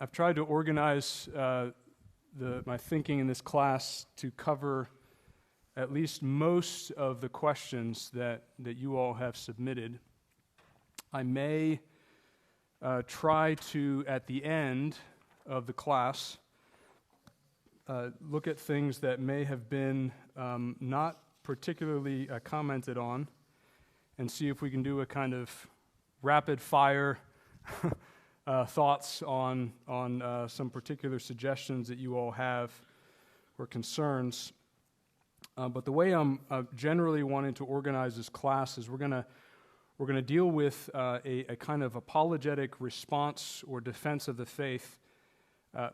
I've tried to organize my thinking in this class to cover at least most of the questions that you all have submitted. I may try to, at the end of the class, look at things that may have been not particularly commented on and see if we can do a kind of rapid fire thoughts on some particular suggestions that you all have or concerns. But the way I'm generally wanting to organize this class is we're going to deal with a kind of apologetic response or defense of the faith,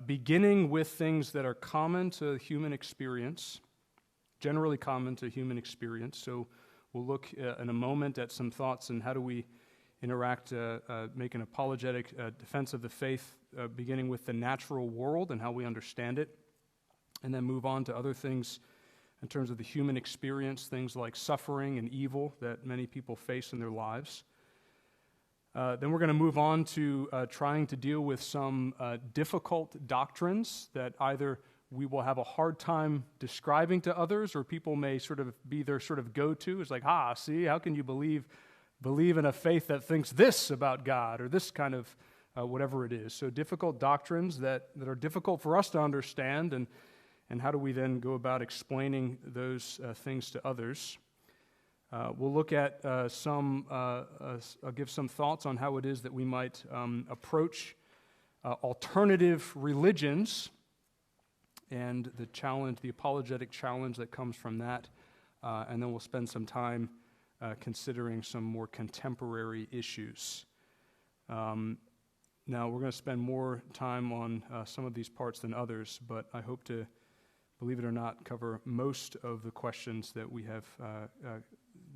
beginning with things that are common to human experience, generally common to human experience. So we'll look in a moment at some thoughts on how do we interact, make an apologetic defense of the faith, beginning with the natural world and how we understand it, and then move on to other things in terms of the human experience, things like suffering and evil that many people face in their lives. Then we're going to move on to trying to deal with some difficult doctrines that either we will have a hard time describing to others, or people may sort of be their sort of go-to. It's like, see, how can you believe in a faith that thinks this about God, or this kind of whatever it is. So difficult doctrines that are difficult for us to understand, and how do we then go about explaining those things to others. We'll look at I'll give some thoughts on how it is that we might approach alternative religions and the apologetic challenge that comes from that. And then we'll spend some time considering some more contemporary issues. Now, we're going to spend more time on some of these parts than others, but I hope to, believe it or not, cover most of the questions that we have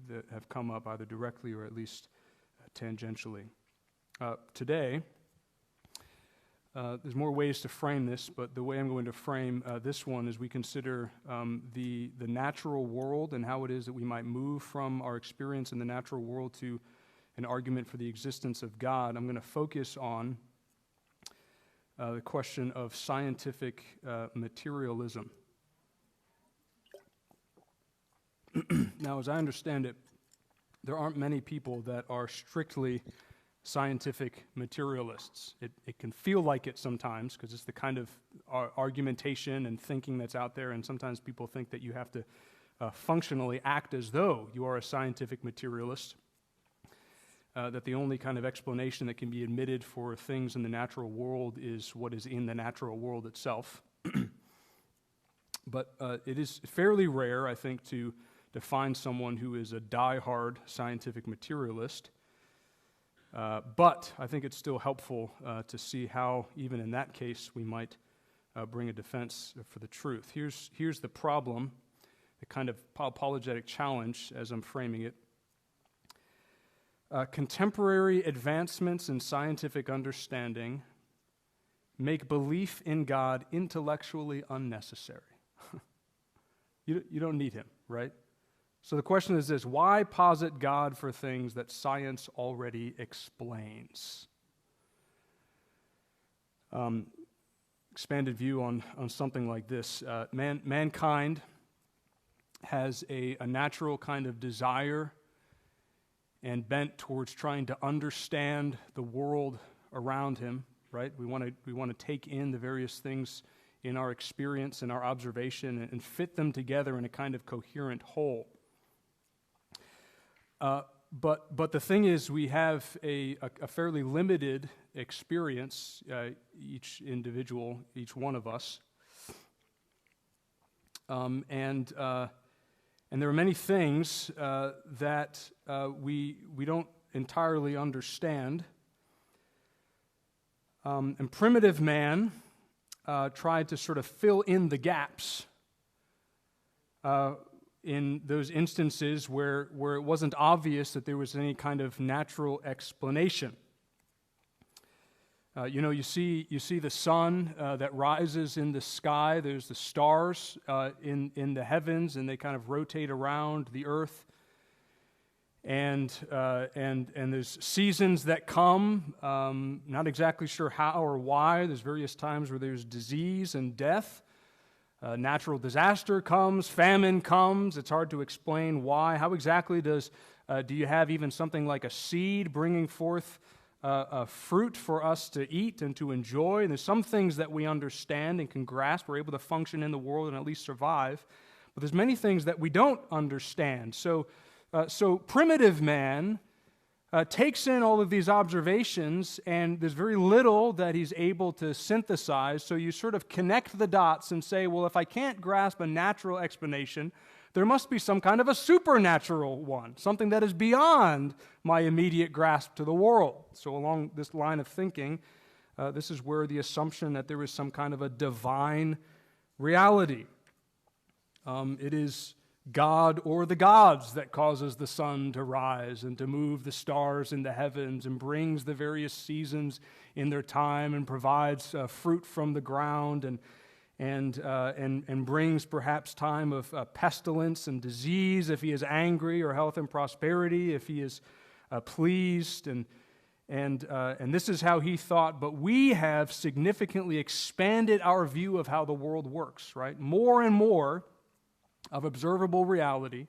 that have come up either directly or at least tangentially. Today, there's more ways to frame this, but the way I'm going to frame this one is we consider the natural world and how it is that we might move from our experience in the natural world to an argument for the existence of God. I'm going to focus on the question of scientific materialism. Now, as I understand it, there aren't many people that are strictly scientific materialists. It can feel like it sometimes because it's the kind of argumentation and thinking that's out there, and sometimes people think that you have to functionally act as though you are a scientific materialist, that the only kind of explanation that can be admitted for things in the natural world is what is in the natural world itself. But it is fairly rare, I think, to find someone who is a die-hard scientific materialist. But I think it's still helpful to see how, even in that case, we might bring a defense for the truth. Here's the problem, the kind of apologetic challenge as I'm framing it. Contemporary advancements in scientific understanding make belief in God intellectually unnecessary. You don't need him, right? So the question is this: why posit God for things that science already explains? Expanded view on something like this. Mankind has a natural kind of desire and bent towards trying to understand the world around him, right? We want to take in the various things in our experience and our observation and fit them together in a kind of coherent whole. But the thing is, we have a fairly limited experience, each individual, each one of us, and there are many things that we don't entirely understand. And primitive man tried to sort of fill in the gaps in those instances where it wasn't obvious that there was any kind of natural explanation. You see the sun that rises in the sky. There's the stars in the heavens, and they kind of rotate around the earth. and there's seasons that come, not exactly sure how or why. There's various times where there's disease and death. Natural disaster comes, famine comes. It's hard to explain why. How exactly do you have even something like a seed bringing forth a fruit for us to eat and to enjoy? And there's some things that we understand and can grasp. We're able to function in the world and at least survive. But there's many things that we don't understand. So primitive man takes in all of these observations, and there's very little that he's able to synthesize. So you sort of connect the dots and say, well, if I can't grasp a natural explanation, there must be some kind of a supernatural one, something that is beyond my immediate grasp to the world. So along this line of thinking, this is where the assumption that there is some kind of a divine reality. It is God or the gods that causes the sun to rise and to move the stars in the heavens and brings the various seasons in their time and provides fruit from the ground and brings perhaps time of pestilence and disease if he is angry, or health and prosperity if he is pleased. And this is how he thought, but we have significantly expanded our view of how the world works, right? More and more of observable reality,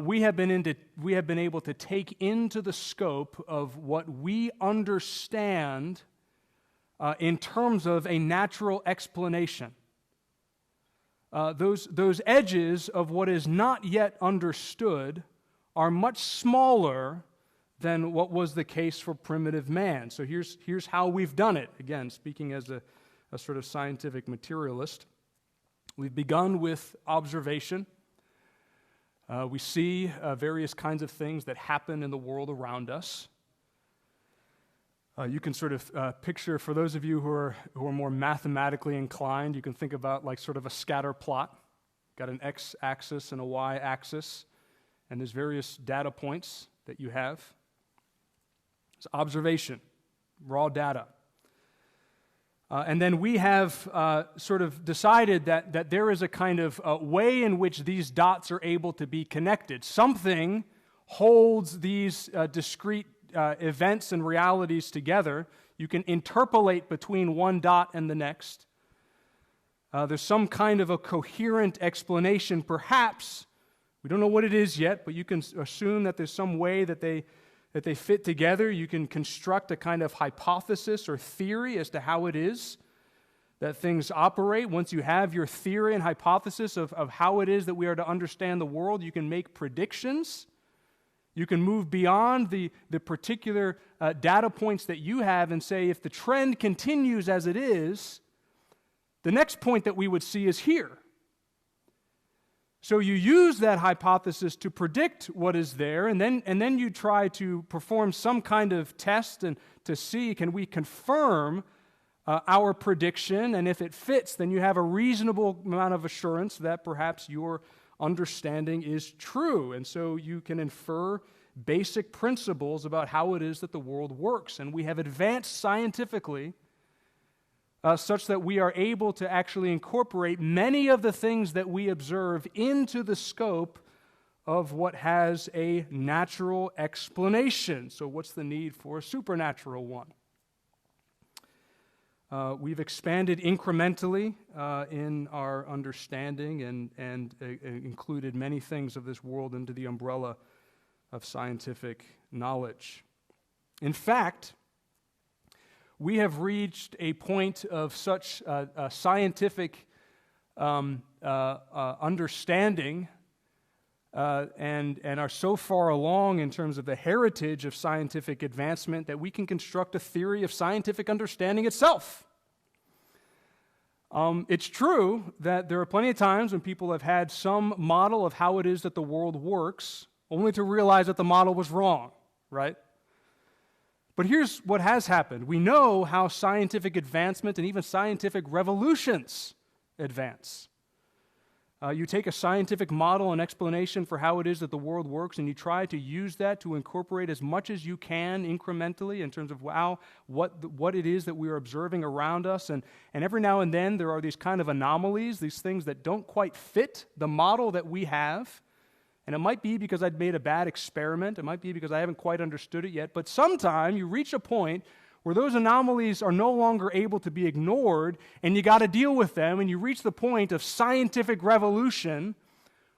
we have been able to take into the scope of what we understand in terms of a natural explanation. Those edges of what is not yet understood are much smaller than what was the case for primitive man. So here's how we've done it. Again, speaking as a sort of scientific materialist. We've begun with observation. We see various kinds of things that happen in the world around us. You can sort of picture, for those of you who are more mathematically inclined, you can think about like sort of a scatter plot. Got an x-axis and a y-axis, and there's various data points that you have. It's observation, raw data. And then we have sort of decided that there is a kind of way in which these dots are able to be connected. Something holds these discrete events and realities together. You can interpolate between one dot and the next. There's some kind of a coherent explanation, perhaps. We don't know what it is yet, but you can assume that there's some way that they fit together. You can construct a kind of hypothesis or theory as to how it is that things operate. Once you have your theory and hypothesis of how it is that we are to understand the world, you can make predictions. You can move beyond the particular data points that you have and say, if the trend continues as it is, the next point that we would see is here. So you use that hypothesis to predict what is there, and then you try to perform some kind of test and to see, can we confirm our prediction, and if it fits, then you have a reasonable amount of assurance that perhaps your understanding is true. And so you can infer basic principles about how it is that the world works. And we have advanced scientifically such that we are able to actually incorporate many of the things that we observe into the scope of what has a natural explanation. So what's the need for a supernatural one? We've expanded incrementally in our understanding and included many things of this world into the umbrella of scientific knowledge. In fact, we have reached a point of such scientific understanding and are so far along in terms of the heritage of scientific advancement that we can construct a theory of scientific understanding itself. It's true that there are plenty of times when people have had some model of how it is that the world works, only to realize that the model was wrong, right? But here's what has happened. We know how scientific advancement and even scientific revolutions advance. You take a scientific model and explanation for how it is that the world works, and you try to use that to incorporate as much as you can incrementally in terms of what it is that we are observing around us. And every now and then there are these kind of anomalies, these things that don't quite fit the model that we have. And it might be because I'd made a bad experiment. It might be because I haven't quite understood it yet. But sometime you reach a point where those anomalies are no longer able to be ignored, and you got to deal with them, and you reach the point of scientific revolution,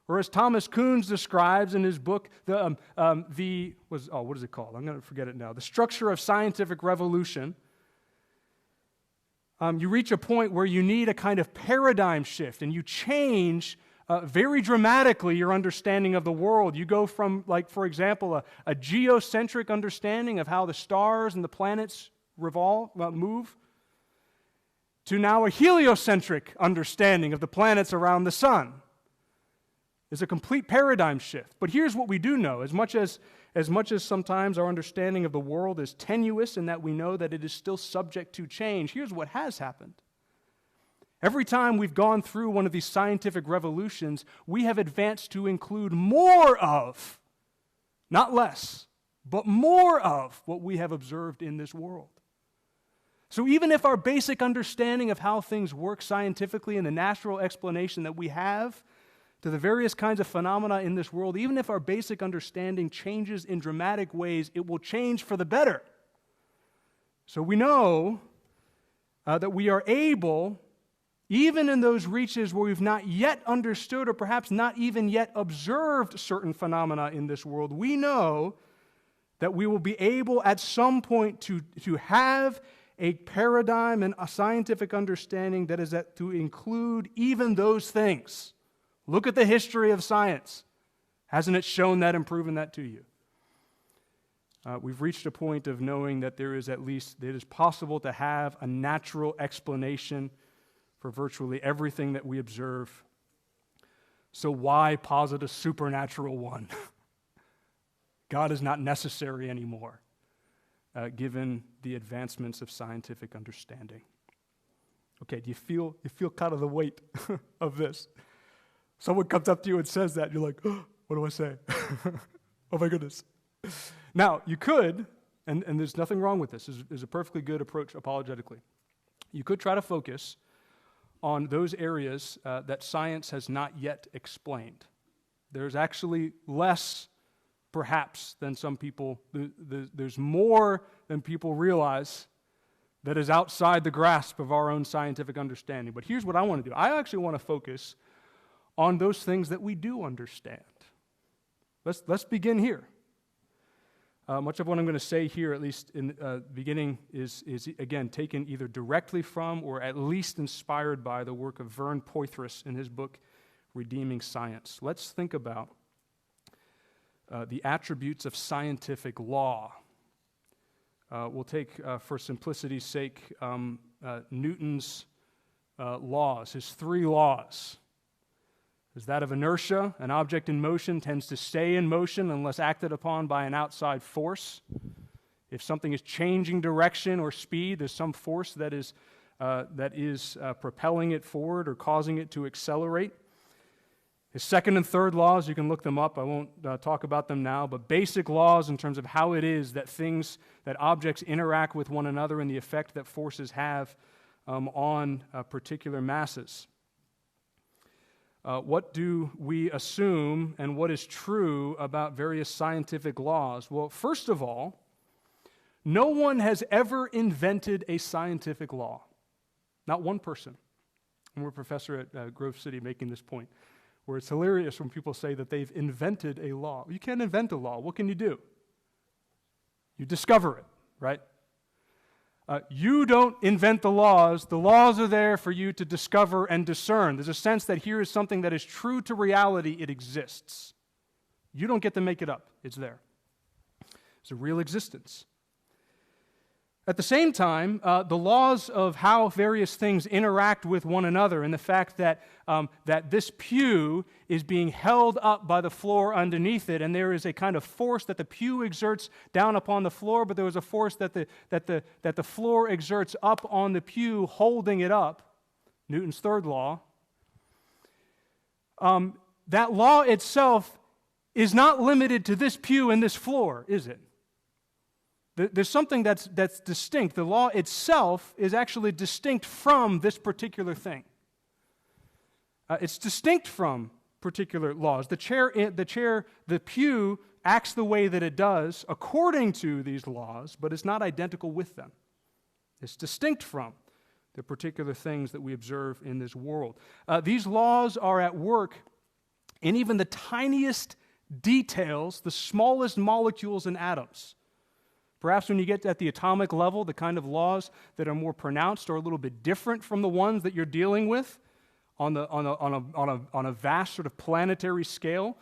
or as Thomas Kuhn's describes in his book, what is it called? I'm going to forget it now. The Structure of Scientific Revolution. You reach a point where you need a kind of paradigm shift, and you change very dramatically your understanding of the world. You go from, like, for example, a geocentric understanding of how the stars and the planets move, to now a heliocentric understanding of the planets around the sun. It's a complete paradigm shift. But here's what we do know. As much as sometimes our understanding of the world is tenuous in that we know that it is still subject to change, here's what has happened. Every time we've gone through one of these scientific revolutions, we have advanced to include more of, not less, but more of what we have observed in this world. So even if our basic understanding of how things work scientifically and the natural explanation that we have to the various kinds of phenomena in this world, even if our basic understanding changes in dramatic ways, it will change for the better. So we know that we are able, even in those reaches where we've not yet understood or perhaps not even yet observed certain phenomena in this world, we know that we will be able at some point to have a paradigm and a scientific understanding that is to include even those things. Look at the history of science. Hasn't it shown that and proven that to you? We've reached a point of knowing that it is possible to have a natural explanation for virtually everything that we observe. So why posit a supernatural one? God is not necessary anymore, given the advancements of scientific understanding. Okay, do you feel kind of the weight of this? Someone comes up to you and says that, and you're like, oh, what do I say? Oh my goodness. Now, you could, and there's nothing wrong with this, is a perfectly good approach apologetically. You could try to focus on those areas that science has not yet explained. There's actually less, perhaps, than some people, there's more than people realize that is outside the grasp of our own scientific understanding. But here's what I want to do. I actually want to focus on those things that we do understand. Let's begin here. Much of what I'm going to say here, at least in the beginning, is again taken either directly from or at least inspired by the work of Vern Poythress in his book, Redeeming Science. Let's think about the attributes of scientific law. We'll take, for simplicity's sake, Newton's laws, his 3 laws. Is that of inertia. An object in motion tends to stay in motion unless acted upon by an outside force. If something is changing direction or speed, there's some force that is propelling it forward or causing it to accelerate. His second and third laws, you can look them up. I won't talk about them now, but basic laws in terms of how it is that objects interact with one another and the effect that forces have on particular masses. What do we assume and what is true about various scientific laws? Well, first of all, no one has ever invented a scientific law. Not one person. And we're a professor at Grove City making this point, where it's hilarious when people say that they've invented a law. You can't invent a law. What can you do? You discover it, right? You don't invent the laws. The laws are there for you to discover and discern. There's a sense that here is something that is true to reality. It exists. You don't get to make it up. It's there. It's a real existence. At the same time, the laws of how various things interact with one another and the fact that this pew is being held up by the floor underneath it, and there is a kind of force that the pew exerts down upon the floor, but there is a force that the floor exerts up on the pew, holding it up, Newton's third law. That law itself is not limited to this pew and this floor, is it? There's something that's distinct. The law itself is actually distinct from this particular thing. It's distinct from particular laws. The pew acts the way that it does according to these laws, but it's not identical with them. It's distinct from the particular things that we observe in this world. These laws are at work in even the tiniest details, the smallest molecules and atoms. Perhaps when you get at the atomic level, the kind of laws that are more pronounced or a little bit different from the ones that you're dealing with on a vast sort of planetary scale.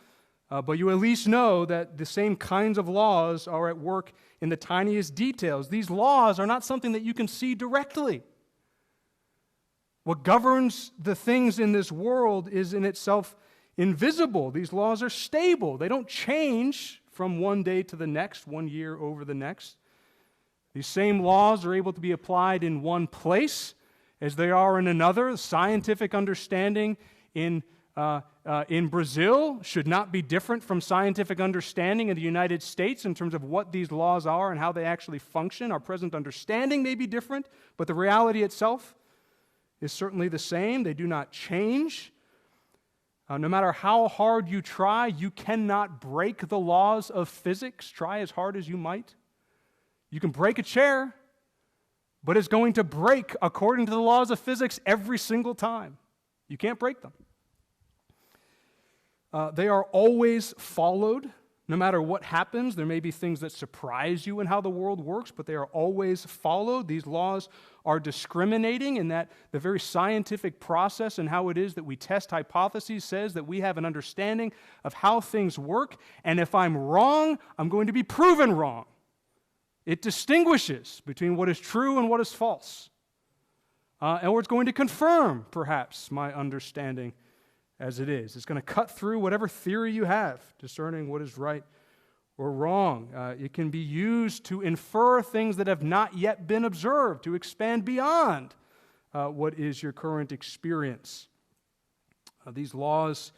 But you at least know that the same kinds of laws are at work in the tiniest details. These laws are not something that you can see directly. What governs the things in this world is in itself invisible. These laws are stable. They don't change from one day to the next, 1 year over the next. These same laws are able to be applied in one place as they are in another. Scientific understanding in Brazil should not be different from scientific understanding in the United States in terms of what these laws are and how they actually function. Our present understanding may be different, but the reality itself is certainly the same. They do not change. No matter how hard you try, you cannot break the laws of physics. Try as hard as you might. You can break a chair, but it's going to break according to the laws of physics every single time. You can't break them. They are always followed, no matter what happens. There may be things that surprise you in how the world works, but they are always followed. These laws are discriminating in that the very scientific process and how it is that we test hypotheses says that we have an understanding of how things work, and if I'm wrong, I'm going to be proven wrong. It distinguishes between what is true and what is false. Or it's going to confirm, perhaps, my understanding as it is. It's going to cut through whatever theory you have, discerning what is right or wrong. It can be used to infer things that have not yet been observed, to expand beyond what is your current experience. These laws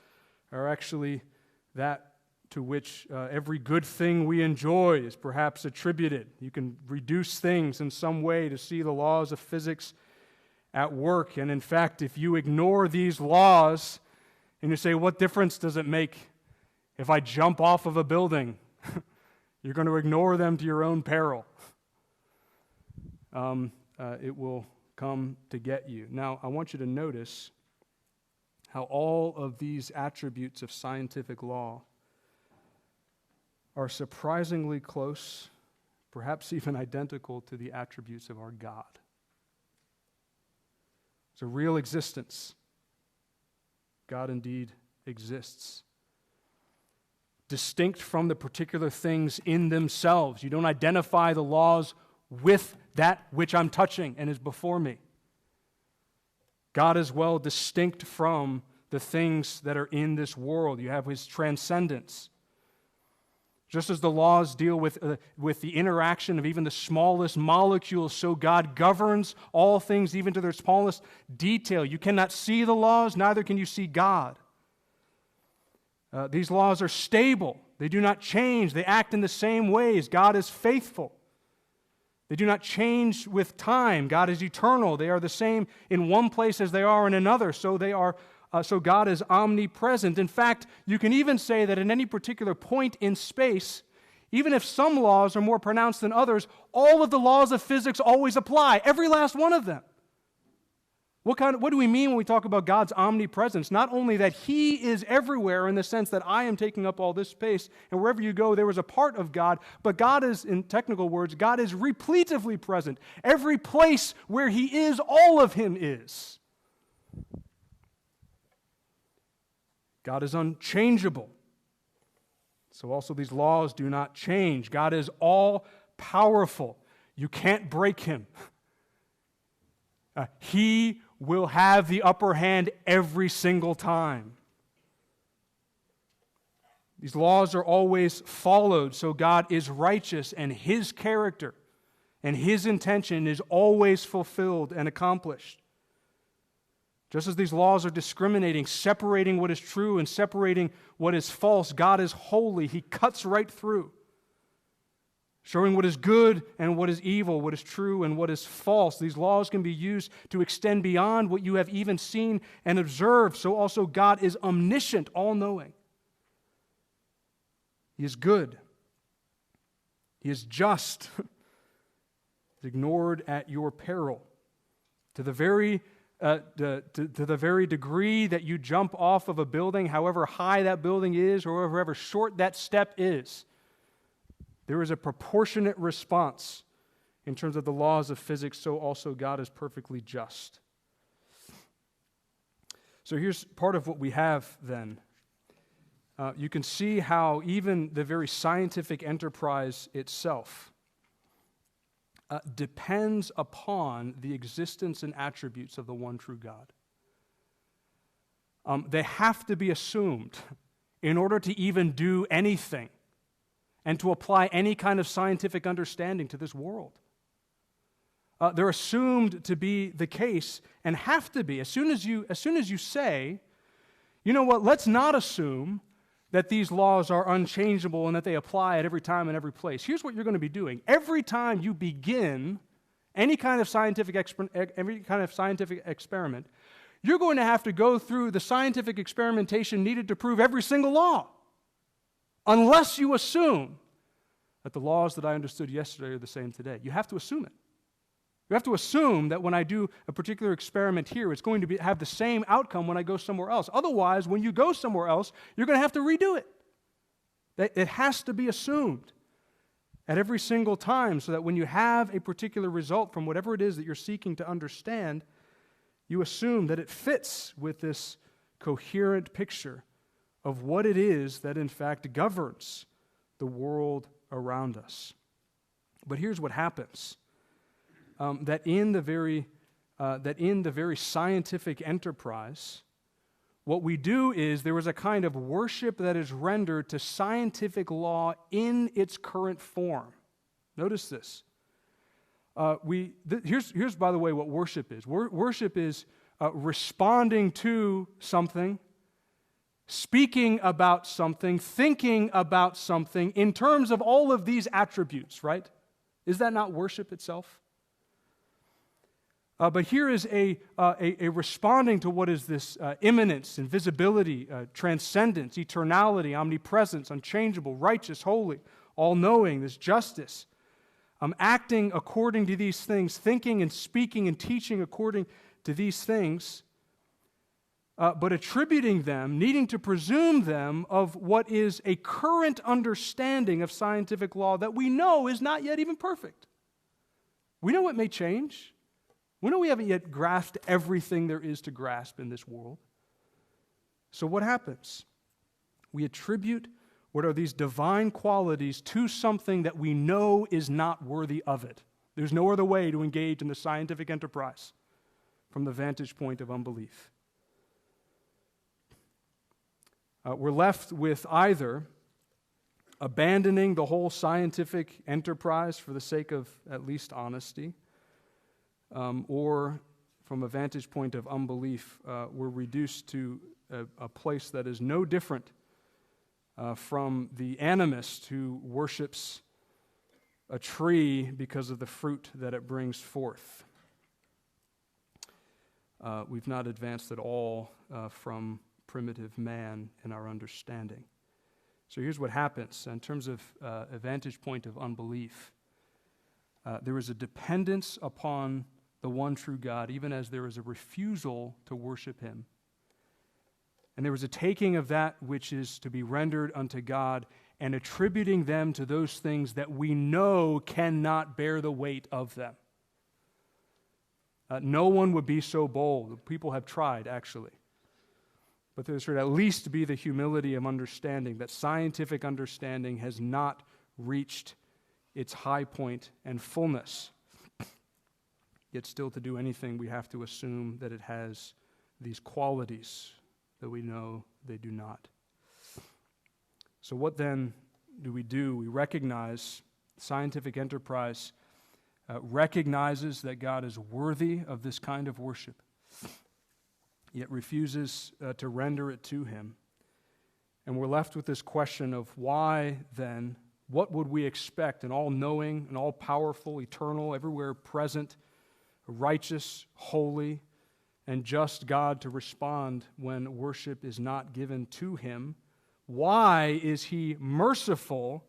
are actually that to which every good thing we enjoy is perhaps attributed. You can reduce things in some way to see the laws of physics at work. And in fact, if you ignore these laws and you say, what difference does it make if I jump off of a building? You're going to ignore them to your own peril. It will come to get you. Now, I want you to notice how all of these attributes of scientific law are surprisingly close, perhaps even identical to the attributes of our God. It's a real existence. God indeed exists. Distinct from the particular things in themselves. You don't identify the laws with that which I'm touching and is before me. God is well distinct from the things that are in this world. You have His transcendence. Just as the laws deal with the interaction of even the smallest molecules, so God governs all things even to their smallest detail. You cannot see the laws, neither can you see God. These laws are stable. They do not change. They act in the same ways. God is faithful. They do not change with time. God is eternal. They are the same in one place as they are in another. So God is omnipresent. In fact, you can even say that at any particular point in space, even if some laws are more pronounced than others, all of the laws of physics always apply, every last one of them. What do we mean when we talk about God's omnipresence? Not only that He is everywhere in the sense that I am taking up all this space, and wherever you go, there is a part of God, but God is, in technical words, God is repletively present. Every place where He is, all of Him is. God is unchangeable. So also these laws do not change. God is all-powerful. You can't break Him. He will have the upper hand every single time. These laws are always followed, so God is righteous, and His character and His intention is always fulfilled and accomplished. Just as these laws are discriminating, separating what is true and separating what is false, God is holy. He cuts right through. showing what is good and what is evil, what is true and what is false. These laws can be used to extend beyond what you have even seen and observed. So also God is omniscient, all-knowing. He is good. He is just. He's ignored at your peril. To the very degree that you jump off of a building, however high that building is, or however short that step is, there is a proportionate response in terms of the laws of physics, so also God is perfectly just. So here's part of what we have then. You can see how even the very scientific enterprise itself depends upon the existence and attributes of the one true God. They have to be assumed in order to even do anything and to apply any kind of scientific understanding to this world. They're assumed to be the case and have to be. As soon as you say, you know what, let's not assume that these laws are unchangeable and that they apply at every time and every place. Here's what you're going to be doing. Every time you begin any kind of scientific experiment, you're going to have to go through the scientific experimentation needed to prove every single law, unless you assume that the laws that I understood yesterday are the same today. You have to assume it. You have to assume that when I do a particular experiment here, it's going to have the same outcome when I go somewhere else. Otherwise, when you go somewhere else, you're going to have to redo it. It has to be assumed at every single time so that when you have a particular result from whatever it is that you're seeking to understand, you assume that it fits with this coherent picture of what it is that in fact governs the world around us. But here's what happens. That in the very scientific enterprise, what we do is there is a kind of worship that is rendered to scientific law in its current form. Notice this. Here's by the way what worship is. Worship is responding to something, speaking about something, thinking about something in terms of all of these attributes, right? Is that not worship itself? But here is a responding to what is this immanence, invisibility, transcendence, eternality, omnipresence, unchangeable, righteous, holy, all-knowing, this justice. Acting according to these things, thinking and speaking and teaching according to these things, but attributing them, needing to presume them of what is a current understanding of scientific law that we know is not yet even perfect. We know it may change. We know we haven't yet grasped everything there is to grasp in this world. So what happens? We attribute what are these divine qualities to something that we know is not worthy of it. There's no other way to engage in the scientific enterprise from the vantage point of unbelief. We're left with either abandoning the whole scientific enterprise for the sake of at least honesty, or from a vantage point of unbelief, we're reduced to a place that is no different from the animist who worships a tree because of the fruit that it brings forth. We've not advanced at all from primitive man in our understanding. So here's what happens in terms of a vantage point of unbelief. There is a dependence upon the one true God, even as there is a refusal to worship Him. And there was a taking of that which is to be rendered unto God and attributing them to those things that we know cannot bear the weight of them. No one would be so bold. People have tried, actually. But there should at least be the humility of understanding that scientific understanding has not reached its high point and fullness. Yet still to do anything, we have to assume that it has these qualities that we know they do not. So what then do? We recognize scientific enterprise recognizes that God is worthy of this kind of worship, yet refuses to render it to Him. And we're left with this question of why then What would we expect? An all-knowing, an all-powerful, eternal, everywhere present, righteous, holy, and just God to respond when worship is not given to him? Why is he merciful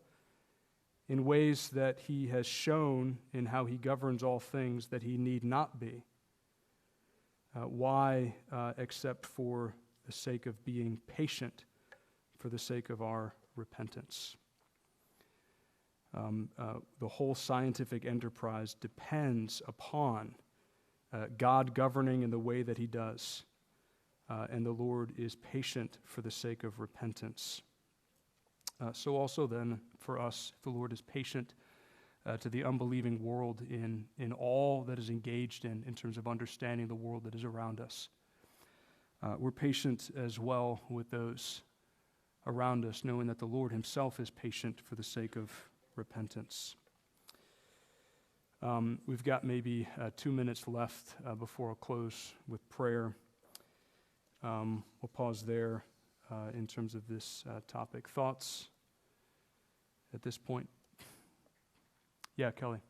in ways that he has shown in how he governs all things that he need not be? Why, except for the sake of being patient, for the sake of our repentance? The whole scientific enterprise depends upon God governing in the way that he does, and the Lord is patient for the sake of repentance. So also then, for us, the Lord is patient to the unbelieving world in all that is engaged in terms of understanding the world that is around us. We're patient as well with those around us, knowing that the Lord himself is patient for the sake of repentance. We've got maybe 2 minutes left before I'll close with prayer. We'll pause there in terms of this topic. Thoughts at this point? Yeah, Kelly.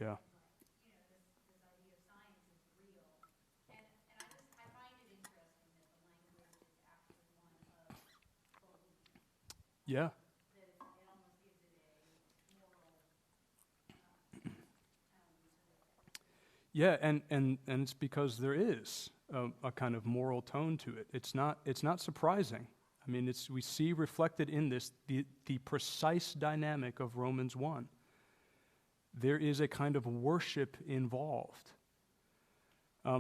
Yeah. Yeah. Yeah, and it's because there is a kind of moral tone to it. It's not surprising. I mean, we see reflected in this the precise dynamic of Romans 1. There is a kind of worship involved.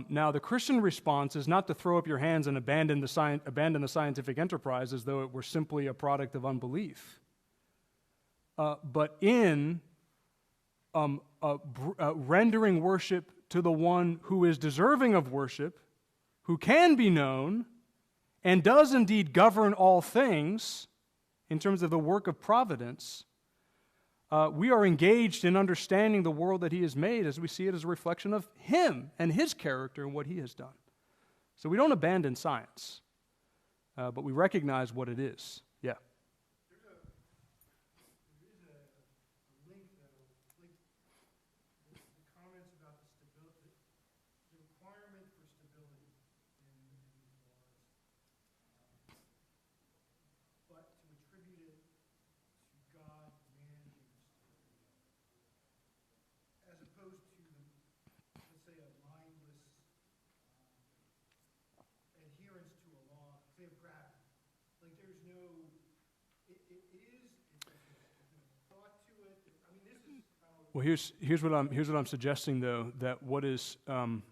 Now, the Christian response is not to throw up your hands and abandon the scientific enterprise as though it were simply a product of unbelief. But in rendering worship to the one who is deserving of worship, who can be known, and does indeed govern all things in terms of the work of providence, we are engaged in understanding the world that he has made as we see it as a reflection of him and his character and what he has done. So we don't abandon science, but we recognize what it is. Yeah. There is a link, though, like the comments about the stability, the requirement for stability in these laws, but to attribute it to God managing stability, as opposed to, let's say, a mindless adherence to a law, say of gravity. Like there's no, it's a thought to it. I mean, this is how. Well, here's what I'm suggesting, though, that what is I'm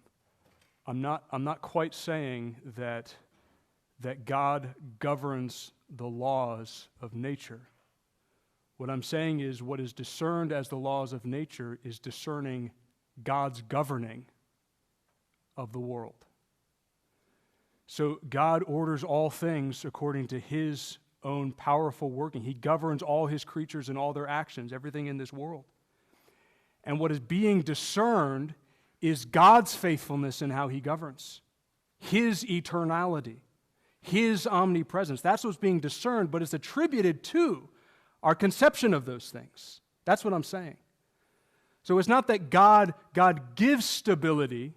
not quite saying that God governs the laws of nature. What I'm saying is what is discerned as the laws of nature is discerning God's governing of the world. So God orders all things according to his own powerful working. He governs all his creatures and all their actions, everything in this world. And what is being discerned is God's faithfulness in how he governs, his eternality, his omnipresence. That's what's being discerned, but it's attributed to our conception of those things. That's what I'm saying. So it's not that God gives stability,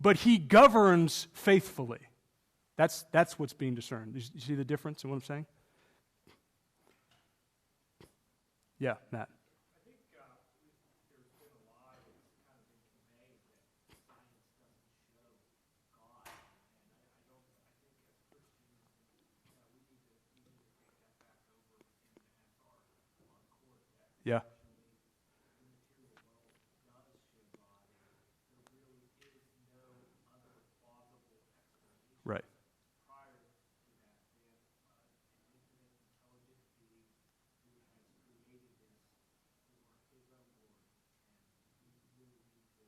but he governs faithfully. That's what's being discerned. You see the difference in what I'm saying? Yeah, Matt. I think there's been a lot of kind of been conveyed that science doesn't show God, and I think as Christians, we need to take that back over and as our core text. Yeah. The material world does show God, and there really is no other plausible explanation. Right. Prior to that, an infinite, intelligent being who has created this for his own glory, and we really need to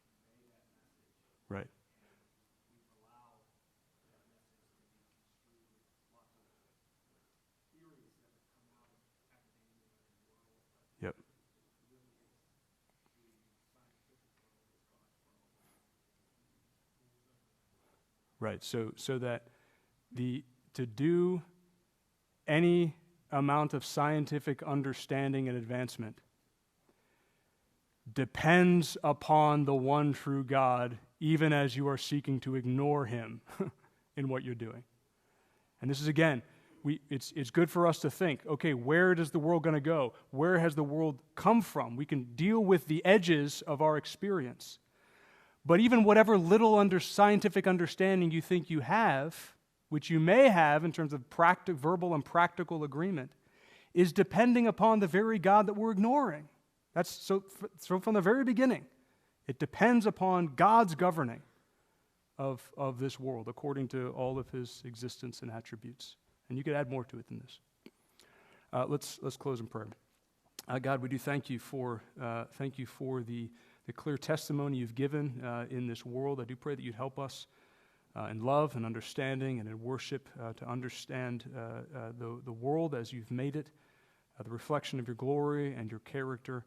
convey that message. Right. And we've allowed that message to be construed with lots of theories that have come out of academia and the world. But Yep. it really is the scientific world that's Right. So that to do any amount of scientific understanding and advancement depends upon the one true God, even as you are seeking to ignore him in what you're doing. And this is, again, it's good for us to think, okay, where is the world going to go? Where has the world come from? We can deal with the edges of our experience. But even whatever little scientific understanding you think you have, which you may have in terms of verbal and practical agreement, is depending upon the very God that we're ignoring. That's so from the very beginning. It depends upon God's governing of this world according to all of his existence and attributes. And you could add more to it than this. Let's close in prayer. God, we do thank you for the clear testimony you've given in this world. I do pray that you'd help us in love and understanding and in worship to understand the world as you've made it, the reflection of your glory and your character,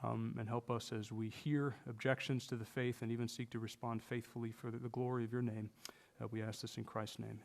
and help us as we hear objections to the faith and even seek to respond faithfully for the glory of your name. We ask this in Christ's name.